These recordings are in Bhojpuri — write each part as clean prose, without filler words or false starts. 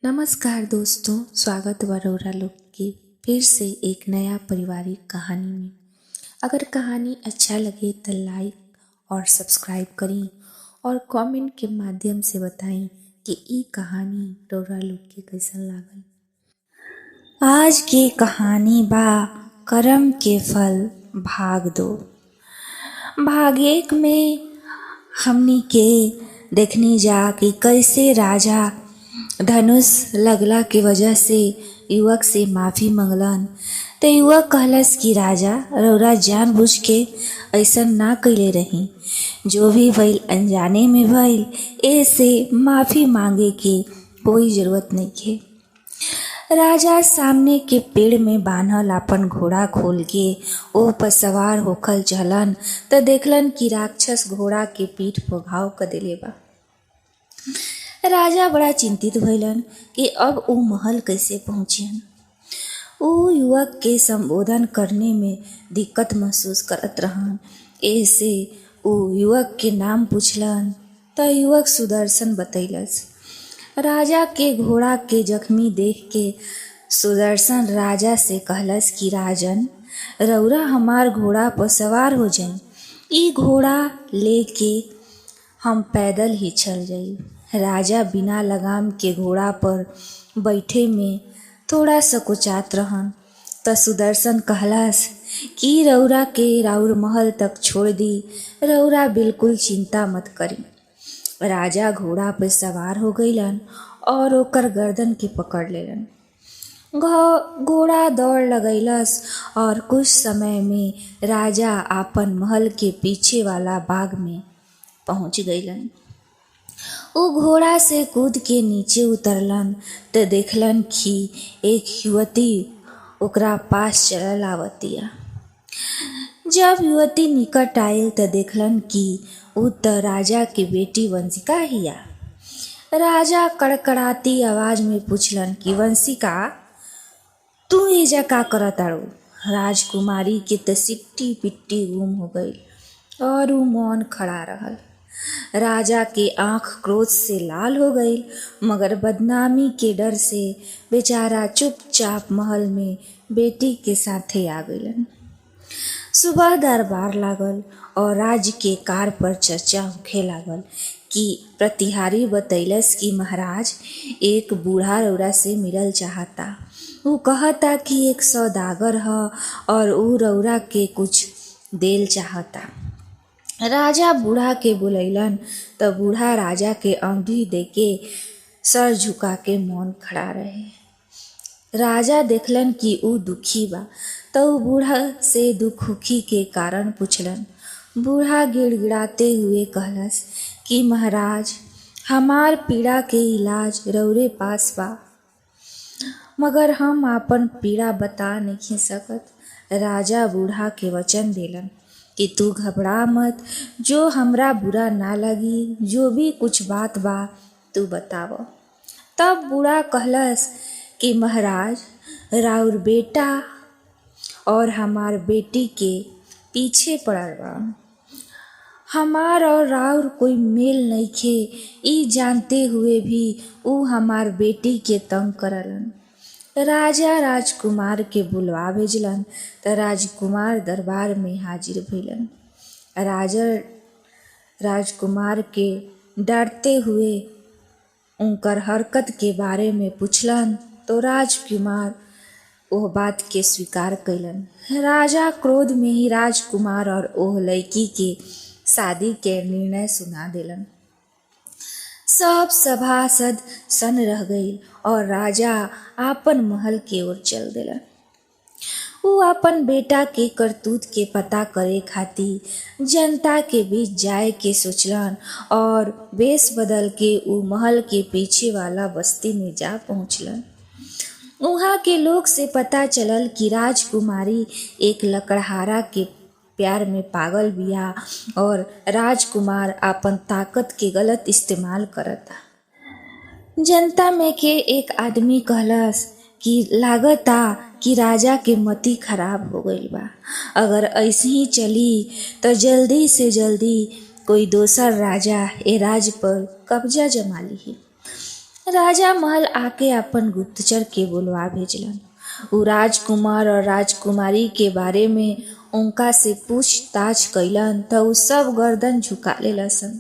नमस्कार दोस्तों, स्वागत बा रउरा लोग के फिर से एक नया पारिवारिक कहानी में। अगर कहानी अच्छा लगे तो लाइक और सब्सक्राइब करी और कमेंट के माध्यम से बताई कि ई कहानी रउरा लोग के कैसन लागल। आज के कहानी बा करम के फल भाग 2। भाग 1 में हमनी के देखनी जा कि कैसे राजा धनुष लगला के वजह से युवक से माफी मंगलन। तो युवक कहलस कि राजा, रउरा जानबूझ के ऐसन ना कइले रही, जो भी भइल अनजाने में भइल, ऐसे माफी मांगे के कोई जरूरत नहीं है। राजा सामने के पेड़ में बांधल अपन घोड़ा खोल के ओ पर सवार होखल चलन त देखलन कि राक्षस घोड़ा के पीठ पर घाव क देले बा। राजा बड़ा चिंतित भइलन कि अब ऊ महल कैसे पहुँचियन। ऊ युवक के संबोधन करने में दिक्कत महसूस करत रहन, ऐसे ऊ युवक के नाम पूछलन त युवक सुदर्शन बतैलस। राजा के घोड़ा के जख्मी देख के सुदर्शन राजा से कहलस कि राजन, रउरा हमार घोड़ा पर सवार हो जाई। ई घोड़ा लेके हम पैदल ही चल जाई। राजा बिना लगाम के घोड़ा पर बैठे में थोड़ा सकुचात रहन त सुदर्शन कहलस कि रउरा के राउर महल तक छोड़ दी, रउरा बिल्कुल चिंता मत करी। राजा घोड़ा पर सवार हो गइलन और ओकर गर्दन के पकड़ लेलन। घोड़ा दौड़ लगैलस और कुछ समय में राजा आपन महल के पीछे वाला बाग में पहुंच गइलन। ऊ घोड़ा से कूद के नीचे उतरलन त देखलन कि एक युवती ओकरा पास चलल आवतिया। जब युवती निकट आयल त देखलन कि ऊ त राजा के बेटी वंशिका हिया। राजा कड़कड़ाती आवाज में पूछलन कि वंशिका, तू एजा का करत आड़ू? राजकुमारी के त सिट्टी पिट्टी गुम हो गई और ऊ मौन खड़ा रहल। राजा के आंख क्रोध से लाल हो गई, मगर बदनामी के डर से बेचारा चुपचाप महल में बेटी के साथे आ गइलन। सुबह दरबार लागल और राज्य के कार्य पर चर्चा होखे लागल कि प्रतिहारी बतैलस कि महाराज, एक बूढ़ा रउरा से मिलल चाहता। ऊ कहता कि एक सौदागर ह और ऊ रउरा के कुछ देल चाहता। राजा बूढ़ा के बुलैलन त बूढ़ा राजा के अंगूठी देके सर झुका के मौन खड़ा रहे। राजा देखलन कि ऊ दुखी बा त ऊ बूढ़ा से दुखी के कारण पूछलन। बूढ़ा गिड़गिड़ाते हुए कहलस कि महाराज, हमार पीड़ा के इलाज रउरे पास बा, मगर हम आपन पीड़ा बता नहीं सकत। राजा बूढ़ा के वचन देलन कि तू घबरा मत, जो हमरा बुरा ना लगी, जो भी कुछ बात बा तू बताव। तब बूढ़ा कहलस कि महाराज, राउर बेटा और हमार बेटी के पीछे पड़ल बा। हमार और राउर कोई मेल नइखे, ई जानते हुए भी ऊ हमार बेटी के तंग करलन। राजा राजकुमार के बुलवा भेजलन त राजकुमार दरबार में हाजिर भइलन। राजा राजकुमार के डरते हुए उनकर हरकत के बारे में पूछलन तो राजकुमार ओह बात के स्वीकार कइलन। राजा क्रोध में ही राजकुमार और ओह लड़की के शादी के निर्णय सुना देलन। सब सभासद सन रह गई और राजा आपन महल के ओर चल देलन। ऊ अपन बेटा के करतूत के पता करे खातिर जनता के बीच जाए के सोचलन और वेश बदल के ऊ महल के पीछे वाला बस्ती में जा पहुंचलन। उहाँ के लोग से पता चलल कि राजकुमारी एक लकड़हारा के प्यार में पागल बिया और राजकुमार आपन ताकत के गलत इस्तेमाल करता। जनता में के एक आदमी कहलस कि लागता कि राजा के मति खराब हो गइल बा। अगर ऐसे ही चली तो जल्दी से जल्दी कोई दोसर राजा ए राज पर कब्जा जमा ली। राजा महल आके अपन गुप्तचर के बुलवा भेजलन। उ राजकुमार और राजकुमारी के बारे में उनका से पूछताछ कैलन त उ सब गर्दन झुका लेलसन।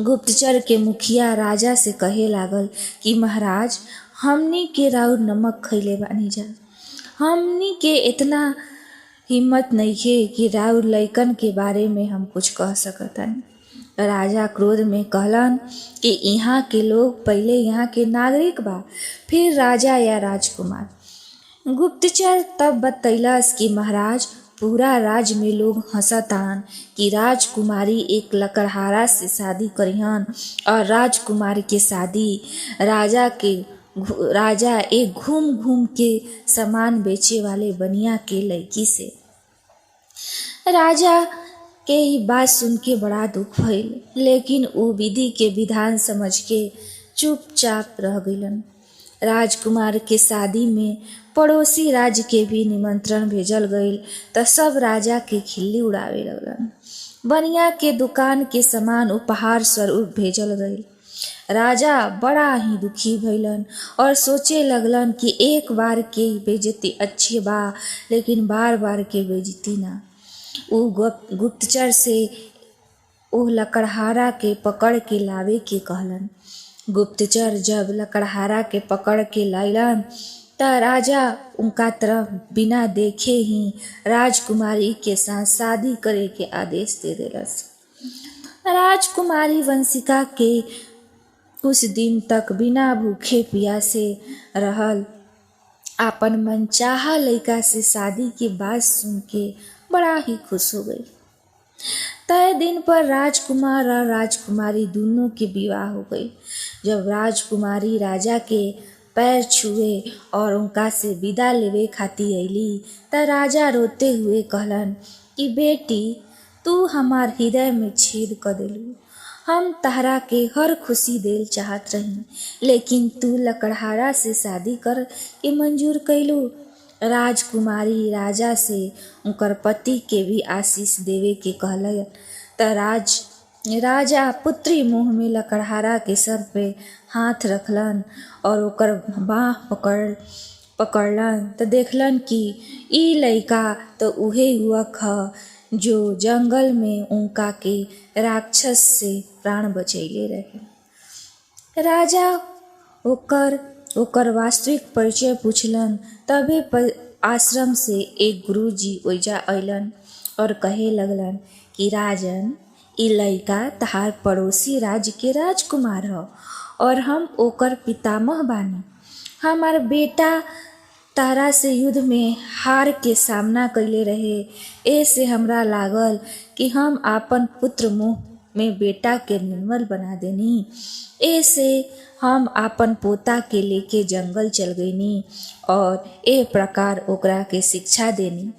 गुप्तचर के मुखिया राजा से कहे लागल कि महाराज, हमनी के राउर नमक खैले बानी जा, हमनी के इतना हिम्मत नइखे कि राउर लइकन के बारे में हम कुछ कह सकतन। राजा क्रोध में कहलन कि यहाँ के लोग पहले यहाँ के नागरिक बा, फिर राजा या राजकुमार। गुप्तचर तब बतैलस कि महाराज, पूरा राज में लोग हंसतान कि राजकुमारी एक लकड़हारा से शादी करिहन और राजकुमार के शादी राजा एक घूम घूम के सामान बेचे वाले बनिया के लड़की से। राजा के ही बात सुन के बड़ा दुख भइल, लेकिन वो विधि के विधान समझ के चुपचाप रह गइलन। राजकुमार के शादी में पड़ोसी राज्य के भी निमंत्रण भेजल गईल त सब राजा के खिल्ली उड़ावे लगलन। बनिया के दुकान के सामान उपहार स्वरूप भेजल गईल। राजा बड़ा ही दुखी भइलन और सोचे लगलन कि एक बार के बेइज्जती अच्छी बा, लेकिन बार बार के बेइज्जती ना। उ गुप्तचर से ओ लकड़हारा के पकड़ के लावे के कहलन। गुप्तचर जब लकड़हारा के पकड़ के लाइलन त राजा उनका तरफ बिना देखे ही राजकुमारी के साथ शादी करे के आदेश दे देलस। राजकुमारी वंशिका के कुछ दिन तक बिना भूखे प्यासे रहल। आपन मनचाहा लइका से शादी की बात सुन के बड़ा ही खुश हो गई। तय दिन पर राजकुमार और राजकुमारी दोनों के विवाह हो गई। जब राजकुमारी राजा के पैर छुए और उनका से विदा लेवे खातिर अइली त राजा रोते हुए कहलन कि बेटी, तू हमार हृदय में छेद कर देलू। हम तहरा के हर खुशी देल चाहत रही, लेकिन तू लकड़हारा से शादी कर के मंजूर कैलू। राजकुमारी राजा से उनकर पति के भी आशीष देवे के कहल त राजा पुत्री मुँह में लकड़हारा के सर पे हाथ रखलन और ओकर बाह पकड़लन त देखलन कि ई लइका तो उहे युवक ह जो जंगल में उनका के राक्षस से प्राण बचैले रहे। राजा ओकर वास्तविक परिचय पूछलन। तबे आश्रम से एक गुरुजी ओइजा अइलन और कहे लगलन कि राजन, ई लइका तहार पड़ोसी राज्य के राजकुमार ह और हम ओकर पितामह बानी। हमार बेटा तारा से युद्ध में हार के सामना कैले रहे, ऐसे हमरा लागल कि हम आपन पुत्र मुँह में बेटा के निर्मल बना देनी। ऐसे हम आपन पोता के लेके जंगल चल गईनी और ए प्रकार ओकरा के शिक्षा देनी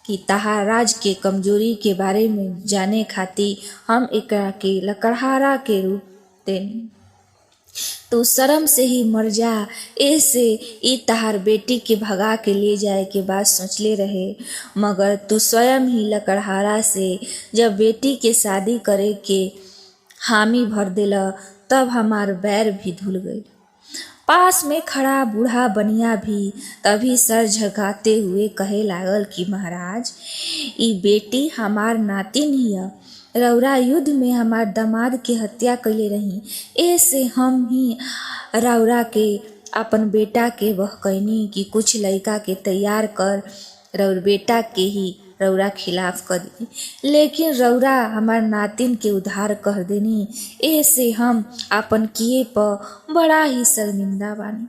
कि तहार राज के कमजोरी के बारे में जाने खातिर हम एकरा के लकड़हारा के रूप देनी। तू शर्म से ही मर जा। ऐसे ई तहार बेटी के भगा के ले जाए के बात सोचले रहे, मगर तू स्वयं ही लकड़हारा से जब बेटी के शादी करे के हामी भर देला तब हमार बैर भी धुल गई। पास में खड़ा बूढ़ा बनिया भी तभी सर झुकाते हुए कहे लागल कि महाराज, ई बेटी हमार नातिन हिया। रउरा युद्ध में हमार दामाद के हत्या कैले रही, ऐसे हम ही रउरा के अपन बेटा के वह कहनी कि कुछ लइका के तैयार कर रउर बेटा के ही रउरा खिलाफ कर दी, लेकिन रउरा हमार नातिन के उद्धार कर देनी। ऐसे हम अपन किए पर बड़ा ही शर्मिंदा बानी।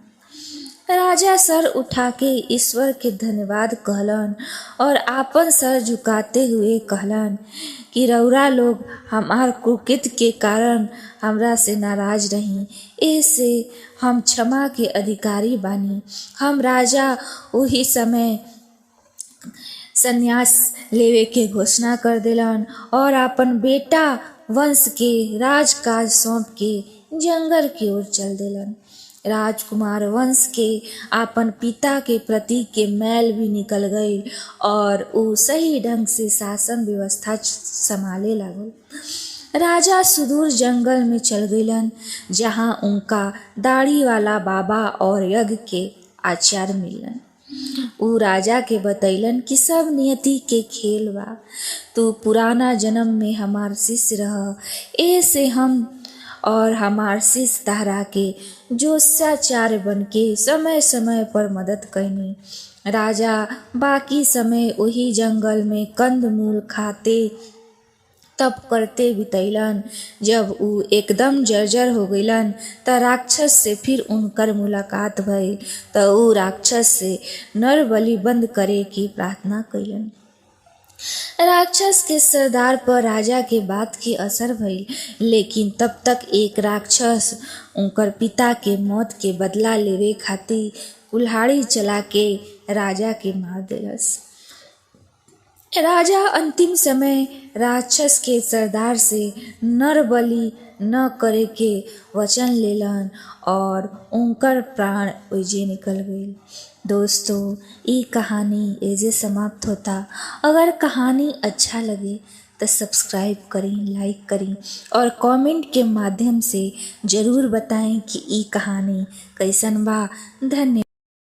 राजा सर उठा के ईश्वर के धन्यवाद कहलन और आपन सर झुकाते हुए कहलन कि रउरा लोग हमार कुकृत्य के कारण हमरा से नाराज रही, ऐसे हम क्षमा के अधिकारी बानी। हम राजा वही समय संन्यास लेवे के घोषणा कर देलन और अपन बेटा वंश के राजकाज सौंप के जंगल की ओर चल देलन। राजकुमार वंश के अपन पिता के प्रति के मैल भी निकल गई और वो सही ढंग से शासन व्यवस्था संभाले लागल। राजा सुदूर जंगल में चल गइलन, जहाँ उनका दाढ़ी वाला बाबा और यज्ञ के आचार्य मिलन। ऊ राजा के बतैलन कि सब नियति के खेल बा, तू पुराना जन्म में हमार शिष्य रह, ऐसे हम और हमार शिष्य तारा के जोशाचार्य बन के समय समय पर मदद कैनी। राजा बाकी समय वही जंगल में कंद मूल खाते तप करते बितैलन। जब ऊ एकदम जर्जर हो गइलन त राक्षस से फिर उनकर मुलाकात भइल त ऊ राक्षस से नर बलि बंद करे की प्रार्थना कैलन। राक्षस के सरदार पर राजा के बात के असर भइल, लेकिन तब तक एक राक्षस उनकर पिता के मौत के बदला लेवे खातिर कुल्हाड़ी चला के राजा के मार देलस। राजा अंतिम समय राक्षस के सरदार से नर बलि न करे के वचन लेलन और उनकर प्राण ओइजे निकल गई। दोस्तों, ये कहानी एजे समाप्त होता। अगर कहानी अच्छा लगे तो सब्सक्राइब करें, लाइक करें और कमेंट के माध्यम से ज़रूर बताएं कि ये कहानी कैसन बा। धन्यवाद।